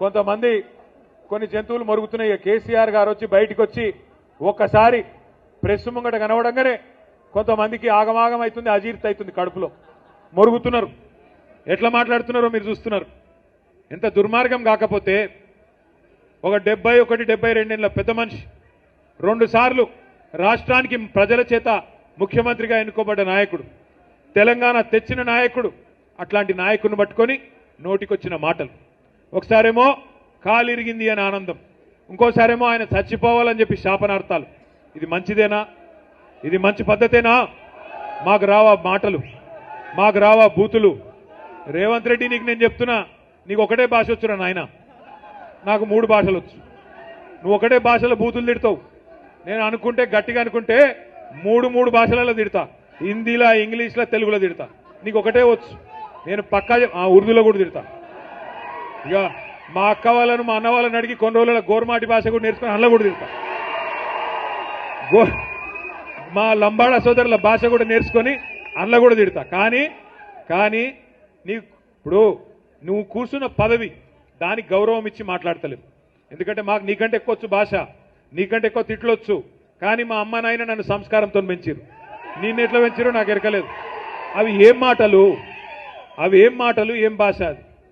కొంతమంది కొన్ని జంతువులు మరుగుతున్నాయి. కేసీఆర్ గారు వచ్చి బయటికి వచ్చి ఒక్కసారి ప్రెస్ ముంగట కనవడంగానే కొంతమందికి ఆగమాగం అవుతుంది, అజీర్తి అవుతుంది, కడుపులో మరుగుతున్నారు. ఎట్లా మాట్లాడుతున్నారో మీరు చూస్తున్నారు. ఎంత దుర్మార్గం కాకపోతే ఒక 71-72 ఏళ్ల పెద్ద మనిషి 2 సార్లు రాష్ట్రానికి ప్రజల చేత ముఖ్యమంత్రిగా ఎన్నుకోబడ్డ నాయకుడు, తెలంగాణ తెచ్చిన నాయకుడు, అట్లాంటి నాయకుడిని పట్టుకొని నోటికొచ్చిన మాటలు. ఒకసారేమో కాలిరిగింది అని ఆనందం, ఇంకోసారేమో ఆయన చచ్చిపోవాలని చెప్పి శాపనార్థాలు. ఇది మంచిదేనా? ఇది మంచి పద్ధతేనా? మాకు రావా మాటలు, మాకు రావా బూతులు? రేవంత్ రెడ్డి, నీకు నేను చెప్తున్నా, నీకు ఒకటే భాష వచ్చురా నాయన, నాకు 3 భాషలు వచ్చు. నువ్వు ఒకటే భాషలో బూతులు తిడతావు. నేను అనుకుంటే గట్టిగా అనుకుంటే 3 భాషలలో తిడతా, హిందీలో, ఇంగ్లీష్లో, తెలుగులో తిడతా. నీకు ఒకటే వచ్చు. నేను పక్కా ఉర్దూలో కూడా తిడతా. ఇక మా అక్క వాళ్ళను, మా అన్న వాళ్ళని అడిగి కొన్ని రోజుల గోర్మాటి భాష కూడా నేర్చుకుని అందులో కూడా తిడతా. మా లంబాడా సోదరుల భాష కూడా నేర్చుకొని అందులో కూడా తిడతా. కానీ ఇప్పుడు నువ్వు కూర్చున్న పదవి, దానికి గౌరవం ఇచ్చి మాట్లాడతలేవు. ఎందుకంటే మాకు నీకంటే ఎక్కువ వచ్చు భాష, నీకంటే ఎక్కువ తిట్లొచ్చు. కానీ మా అమ్మ నాయన నన్ను సంస్కారంతో పెంచారు. నిన్ను ఎట్లా పెంచారో నాకు ఎరకలేదు. అవి ఏం మాటలు, ఏం భాష అది?